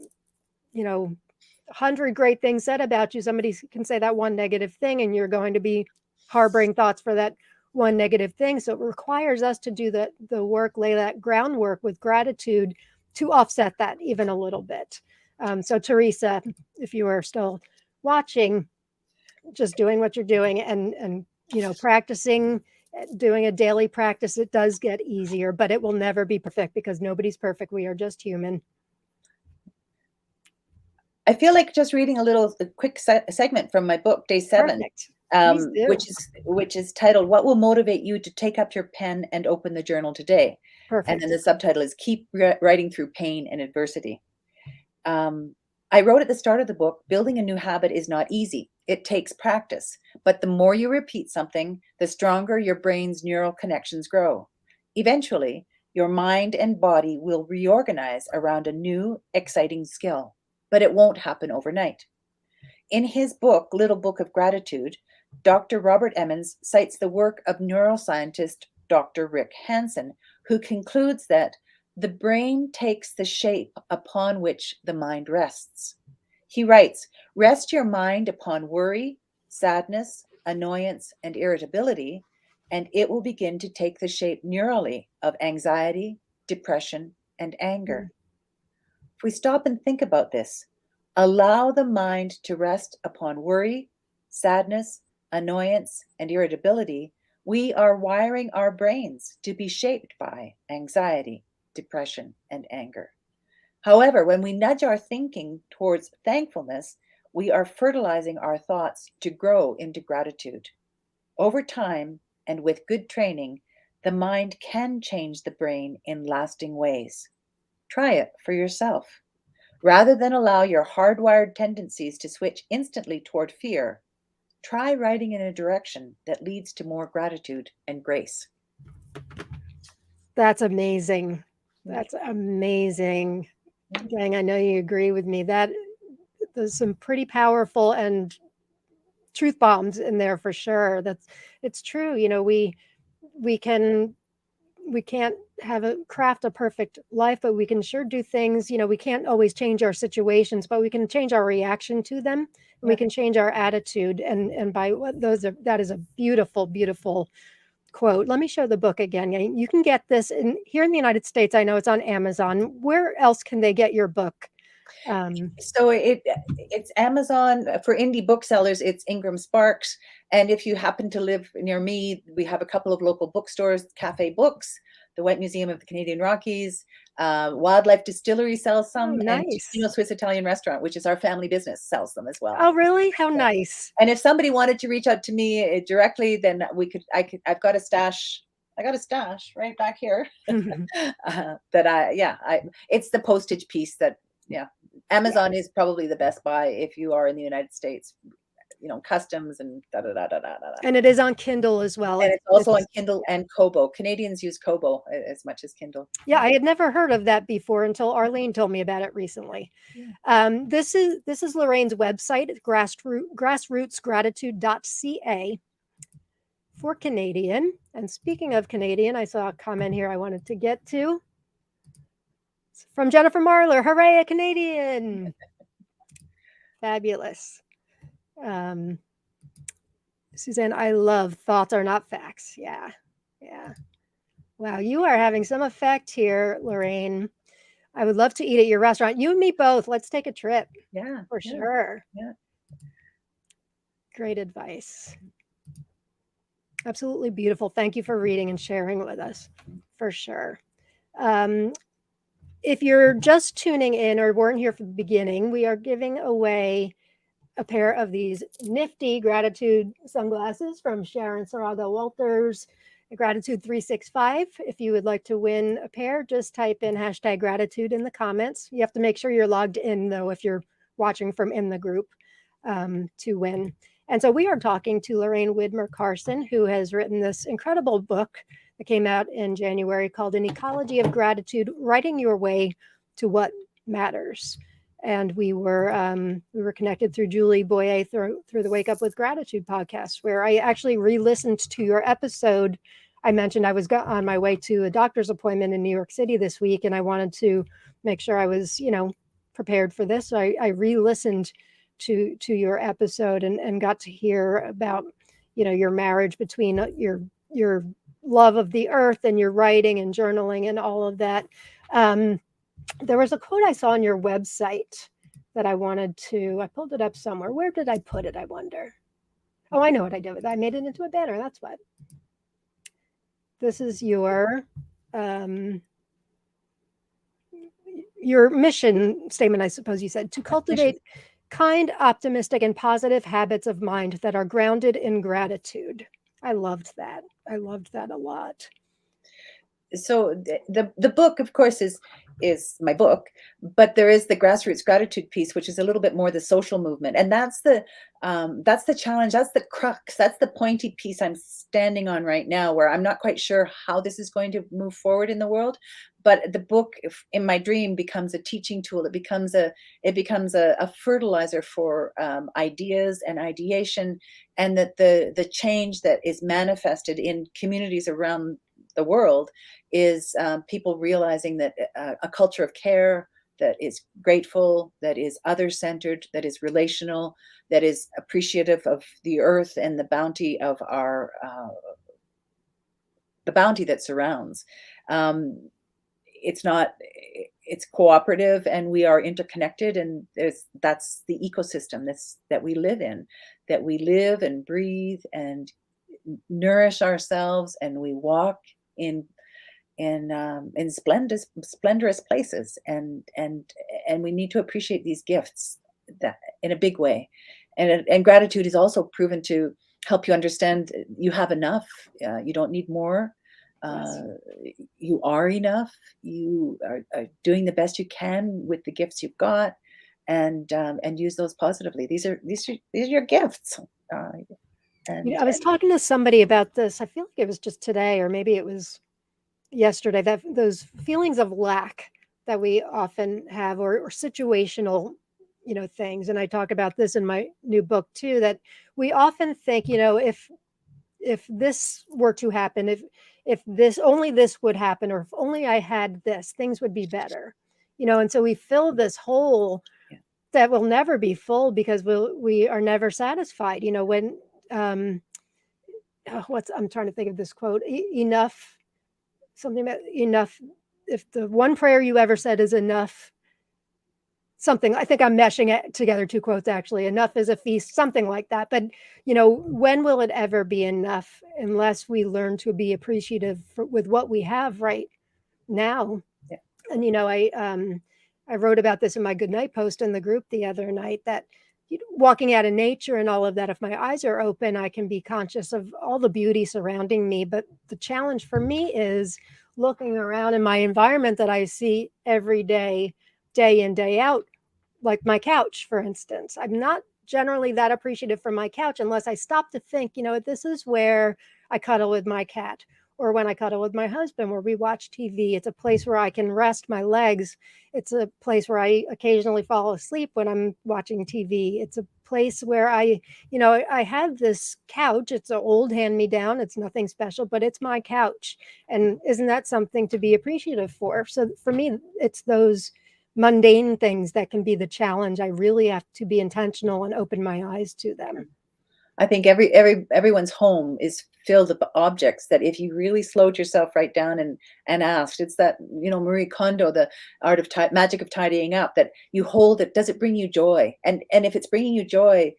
100 great things said about you, somebody can say that one negative thing, and you're going to be harboring thoughts for that one negative thing. So it requires us to do the work, lay that groundwork with gratitude to offset that even a little bit. So Teresa, if you are still watching, just doing what you're doing and practicing, doing a daily practice, it does get easier, but it will never be perfect because nobody's perfect. We are just human. I feel like just reading a quick segment from my book, Day 7, Perfect. Please do. which is titled, "What Will Motivate You to Take Up Your Pen and Open the Journal Today?" And Perfect. then the subtitle is "Keep Writing Through Pain and Adversity." I wrote at the start of the book, building a new habit is not easy. It takes practice. But the more you repeat something, the stronger your brain's neural connections grow. Eventually, your mind and body will reorganize around a new, exciting skill. But it won't happen overnight. In his book, Little Book of Gratitude, Dr. Robert Emmons cites the work of neuroscientist Dr. Rick Hansen, who concludes that the brain takes the shape upon which the mind rests. He writes, "Rest your mind upon worry, sadness, annoyance, and irritability, and it will begin to take the shape neurally of anxiety, depression, and anger." If we stop and think about this, allow the mind to rest upon worry, sadness, annoyance, and irritability, we are wiring our brains to be shaped by anxiety, depression, and anger. However, when we nudge our thinking towards thankfulness, we are fertilizing our thoughts to grow into gratitude. Over time, and with good training, the mind can change the brain in lasting ways. Try it for yourself. Rather than allow your hardwired tendencies to switch instantly toward fear, try writing in a direction that leads to more gratitude and grace. That's amazing. That's amazing. Gang, I know you agree with me. There's some pretty powerful and truth bombs in there for sure. It's true. We can we can't craft a perfect life, but we can sure do things. We can't always change our situations, but we can change our reaction to them, and we can change our attitude. And by what that is a beautiful, beautiful quote. Let me show the book again. You can get this here in the United States. I know it's on Amazon. Where else can they get your book? So it's Amazon. For indie booksellers, it's Ingram Sparks. And if you happen to live near me, we have a couple of local bookstores, Cafe Books, the Wet Museum of the Canadian Rockies, Wildlife Distillery sells some, and Nice. Swiss Italian Restaurant, which is our family business, sells them as well. Oh, really? How nice. And if somebody wanted to reach out to me directly, then I've got a stash. I got a stash right back here. It's the postage piece that, Amazon is probably the best buy if you are in the United States, customs and da da da da da da. And it is on Kindle as well. And it's also on Kindle and Kobo. Canadians use Kobo as much as Kindle. Yeah, I had never heard of that before until Arlene told me about it recently. This is Lorraine's website. It's grassrootsgratitude.ca for Canadian. And speaking of Canadian, I saw a comment here I wanted to get to. It's from Jennifer Marler. Hooray, a Canadian! Fabulous. Suzanne, I love thoughts are not facts. Yeah. Wow, you are having some effect here, Lorraine. I would love to eat at your restaurant. You and me both. Let's take a trip. Yeah. For sure. Yeah. Great advice. Absolutely beautiful. Thank you for reading and sharing with us. For sure. If you're just tuning in or weren't here from the beginning, we are giving away a pair of these nifty gratitude sunglasses from Sharon Saraga Walters, Gratitude 365. If you would like to win a pair, just type in #gratitude in the comments. You have to make sure you're logged in, though, if you're watching from in the group to win. And so we are talking to Lorraine Widmer-Carson, who has written this incredible book that came out in January called An Ecology of Gratitude, Writing Your Way to What Matters. And we were connected through Julie Boyer through the Wake Up with Gratitude podcast, where I actually re-listened to your episode I mentioned I was on my way to a doctor's appointment in New York City this week, and I wanted to make sure I was, prepared for this. So I re-listened to your episode and got to hear about, your marriage between your love of the earth and your writing and journaling and all of that. There was a quote I saw on your website that I pulled it up somewhere. Where did I put it, I wonder? Oh, I know what I did with it. I made it into a banner. That's what. This is your mission statement, I suppose you said, to cultivate kind, optimistic, and positive habits of mind that are grounded in gratitude. I loved that. I loved that a lot. So the book, of course, is my book, but there is the grassroots gratitude piece, which is a little bit more the social movement, and that's the challenge, that's the crux, that's the pointy piece I'm standing on right now, where I'm not quite sure how this is going to move forward in the world. But the book, in my dream, becomes a teaching tool. It becomes a fertilizer for ideas and ideation, and that the change that is manifested in communities around the world is people realizing that a culture of care that is grateful, that is other-centered, that is relational, that is appreciative of the earth and the bounty of the bounty that surrounds. It's cooperative, and we are interconnected, and that's the ecosystem that we live in, that we live and breathe and nourish ourselves, and we walk in splendorous places, and we need to appreciate these gifts that in a big way, and gratitude is also proven to help you understand you have enough, you don't need more, Yes. you are enough, you are doing the best you can with the gifts you've got, and use those positively. These are your gifts, I was talking to somebody about this. I feel like it was just today, or maybe it was yesterday, that those feelings of lack that we often have, or situational, things. And I talk about this in my new book too, that we often think, if this were to happen, if this would happen, or if only I had this, things would be better. And so we fill this hole Yeah. that will never be full, because we are never satisfied. When I'm trying to think of this quote, enough, something about enough. If the one prayer you ever said is enough, something, I think I'm meshing it together, two quotes actually. Enough is a feast, something like that. But when will it ever be enough, unless we learn to be appreciative with what we have right now? Yeah. And I wrote about this in my goodnight post in the group the other night, that walking out in nature and all of that, if my eyes are open, I can be conscious of all the beauty surrounding me. But the challenge for me is looking around in my environment that I see every day, day in, day out, like my couch, for instance. I'm not generally that appreciative for my couch unless I stop to think, this is where I cuddle with my cat, or when I cuddle with my husband, where we watch TV. It's a place where I can rest my legs. It's a place where I occasionally fall asleep when I'm watching TV. It's a place where I have this couch. It's an old hand-me-down. It's nothing special, but it's my couch. And isn't that something to be appreciative for? So for me, it's those mundane things that can be the challenge. I really have to be intentional and open my eyes to them. I think everyone's home is filled with objects that, if you really slowed yourself right down and asked, it's that, Marie Kondo, the art of magic of tidying up, that you hold it. Does it bring you joy? And if it's bringing you joy,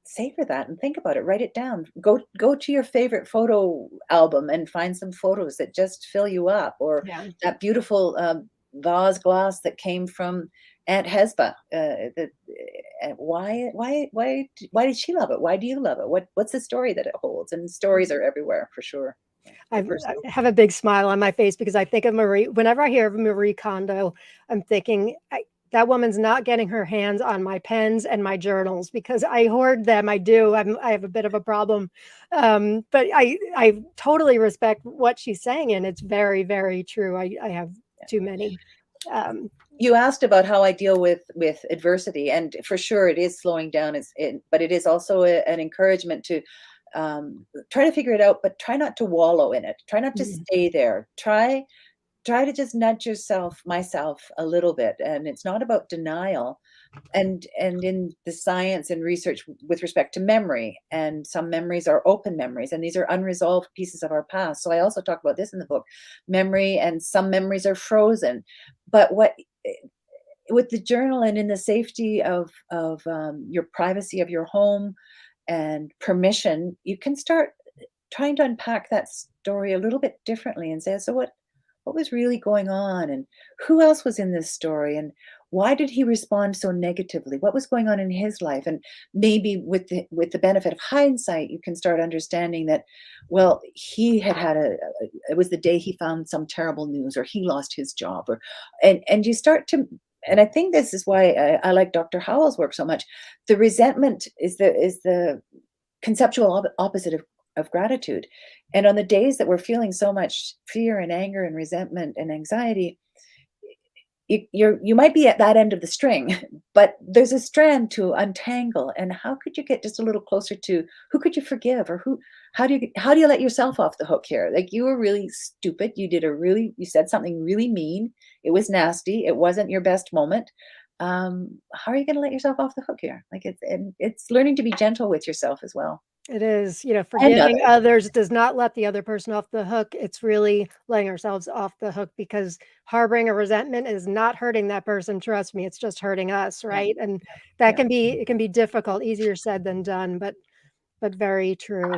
savor that and think about it. Write it down. Go to your favorite photo album and find some photos that just fill you up, or Yeah. that beautiful vase glass that came from Aunt Hesba. Why did she love it? Why do you love it? What's the story that it holds? And stories are everywhere, for sure. I have a big smile on my face, because I think of Marie. Whenever I hear of Marie Kondo, I'm thinking, that woman's not getting her hands on my pens and my journals, because I hoard them. I do. I have a bit of a problem. But I totally respect what she's saying, and it's very, very true. I have too many. You asked about how I deal with adversity, and for sure it is slowing down. But it is also an encouragement to try to figure it out, but try not to wallow in it. Try not to Mhm. stay there. Try to just nudge myself a little bit. And it's not about denial. And in the science and research with respect to memory, and some memories are open memories, and these are unresolved pieces of our past. So I also talk about this in the book, memory, and some memories are frozen. But with the journal and in the safety of your privacy of your home and permission, you can start trying to unpack that story a little bit differently and say, so what was really going on, and who else was in this story, and why did he respond so negatively? What was going on in his life? And maybe with the benefit of hindsight, you can start understanding that, well, he had it was the day he found some terrible news, or he lost his job, or and you start to. And I think this is why I like Dr. Howell's work so much. The resentment is the conceptual opposite of gratitude. And on the days that we're feeling so much fear and anger and resentment and anxiety, you might be at that end of the string, but there's a strand to untangle. And how could you get just a little closer to who could you forgive, or how do you let yourself off the hook here? Like, you were really stupid. You said something really mean. It was nasty. It wasn't your best moment. How are you going to let yourself off the hook here? Like, it's learning to be gentle with yourself as well, It is, and forgiving others. others does not let the other person off the hook. It's really letting ourselves off the hook, because harboring a resentment is not hurting that person. Trust me, it's just hurting us, Yeah, right? And that yeah. can be difficult, easier said than done, but very true.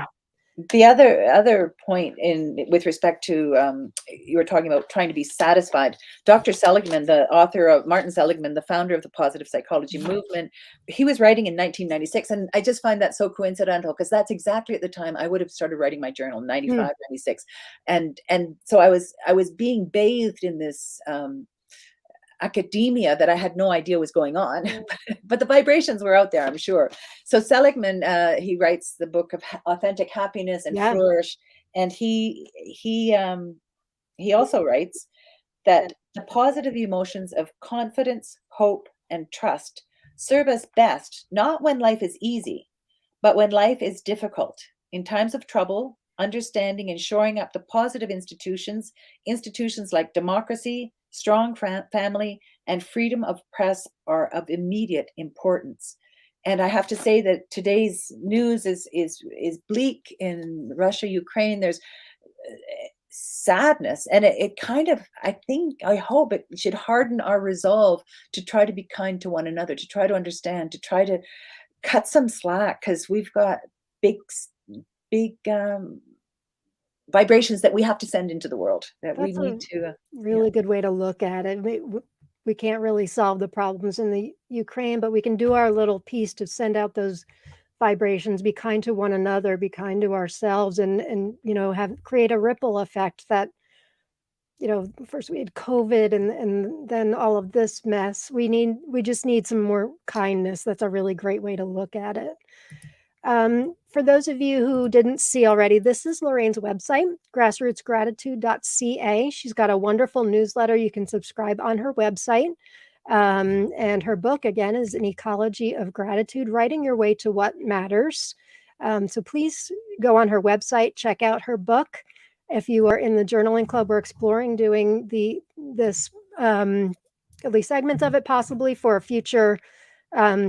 The other point in with respect to, you were talking about trying to be satisfied. Dr. Seligman, the author of Martin Seligman, the founder of the positive psychology movement, he was writing in 1996, and I just find that so coincidental, because that's exactly at the time I would have started writing my journal, Mm, 95, 96. And so I was being bathed in this academia that I had no idea was going on, yeah, but the vibrations were out there, I'm sure. So Seligman, he writes the book of Authentic Happiness and yeah, Flourish, and he also writes that the positive emotions of confidence, hope, and trust serve us best not when life is easy, but when life is difficult. In times of trouble, understanding and shoring up the positive institutions like democracy, strong family, and freedom of press are of immediate importance. And I have to say that today's news is bleak in Russia, Ukraine. There's sadness, and it kind of, I hope it should harden our resolve to try to be kind to one another, to try to understand, to try to cut some slack, because we've got big big vibrations that we have to send into the world, that we that's need a to yeah. really good way to look at it. We can't really solve the problems in the Ukraine, but we can do our little piece to send out those vibrations, be kind to one another, be kind to ourselves, and have create a ripple effect that, first we had COVID, and then all of this mess. We just need some more kindness. That's a really great way to look at it. For those of you who didn't see already, this is Lorraine's website, grassrootsgratitude.ca. She's got a wonderful newsletter you can subscribe on her website. And her book, again, is An Ecology of Gratitude, Writing Your Way to What Matters. So please go on her website, check out her book. If you are in the journaling club, we're exploring doing this at least segments of it, possibly for a future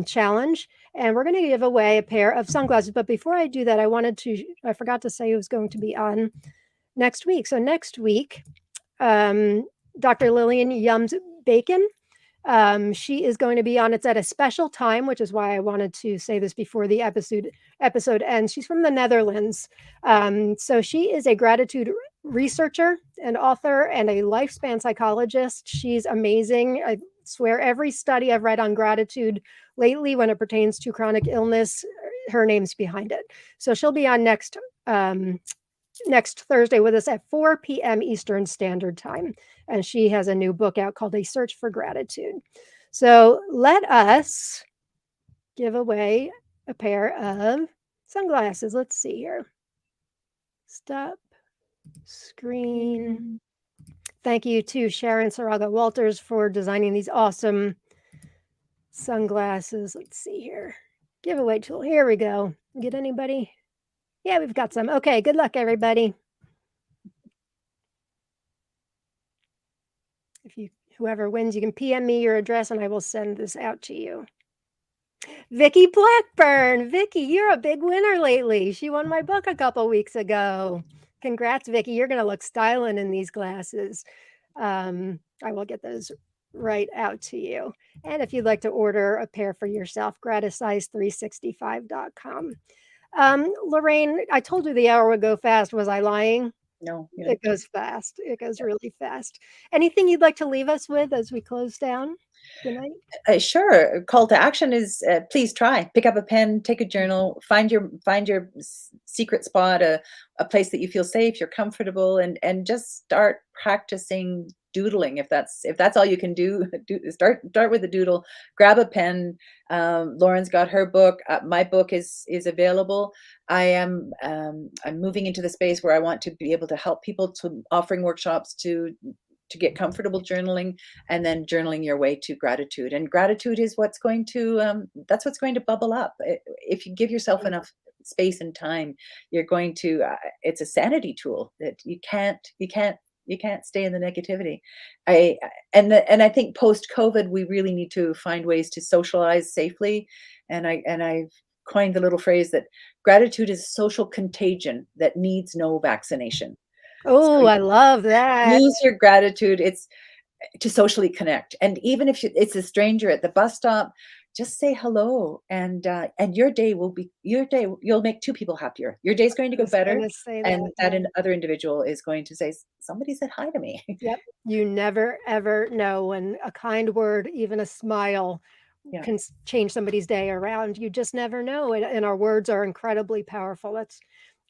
challenge. And we're going to give away a pair of sunglasses. But before I do that, I forgot to say who's going to be on next week. So next week, Dr. Lillian Yums Bacon. She is going to be on. It's at a special time, which is why I wanted to say this before the episode ends. She's from the Netherlands. So she is a gratitude researcher and author and a lifespan psychologist. She's amazing. I swear every study I've read on gratitude lately when it pertains to chronic illness, her name's behind it. So she'll be on next Thursday with us at 4 p.m. Eastern Standard Time. And she has a new book out called A Search for Gratitude. So let us give away a pair of sunglasses. Let's see here. Stop screen. Thank you to Sharon Saraga Walters for designing these awesome sunglasses. Let's see here. Giveaway tool. Here we go. Get anybody? Yeah, we've got some. Okay, good luck, everybody. Whoever wins, you can PM me your address and I will send this out to you. Vicky Blackburn. Vicky, you're a big winner lately. She won my book a couple weeks ago. Congrats, Vicky. You're going to look styling in these glasses. I will get those right out to you. And if you'd like to order a pair for yourself, gratisize365.com. Lorraine, I told you the hour would go fast. Was I lying? No, you know. It goes fast. It goes really fast. Anything you'd like to leave us with as we close down tonight? Sure. Call to action is please try. Pick up a pen, take a journal, find your secret spot, a place that you feel safe, you're comfortable, and just start practicing doodling. If that's all you can do, start with a doodle. Grab a pen. Lauren's got her book. My book is available. I'm moving into the space where I want to be able to help people, to offering workshops to get comfortable journaling, and then journaling your way to gratitude. And gratitude is what's going to that's what's going to bubble up. If you give yourself enough space and time, you're going to it's a sanity tool that you can't stay in the negativity. And I think post COVID we really need to find ways to socialize safely. And I've coined the little phrase that gratitude is social contagion that needs no vaccination. Oh, So I love that. use your gratitude. It's to socially connect. And even if it's a stranger at the bus stop, just say hello, and your day will be your day. You'll make two people happier. Your day's going to I go was better, gonna say and that, that yeah. other individual is going to say, somebody said hi to me. Yep. You never ever know when a kind word, even a smile, Yeah. can change somebody's day around. You just never know. And our words are incredibly powerful. That's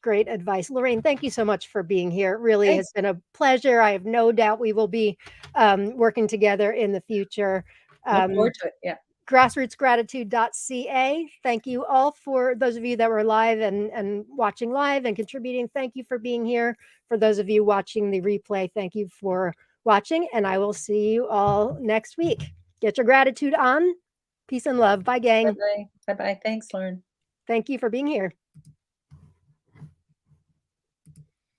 great advice. Lorraine, thank you so much for being here. It really Thanks. has been a pleasure. I have no doubt we will be working together in the future. Look forward to it. Yeah. Grassrootsgratitude.ca. Thank you all, for those of you that were live and watching live and contributing. Thank you for being here. For those of you watching the replay, thank you for watching, and I will see you all next week. Get your gratitude on. Peace and love. Bye, gang. Bye bye. Bye bye. Thanks, Lauren. Thank you for being here.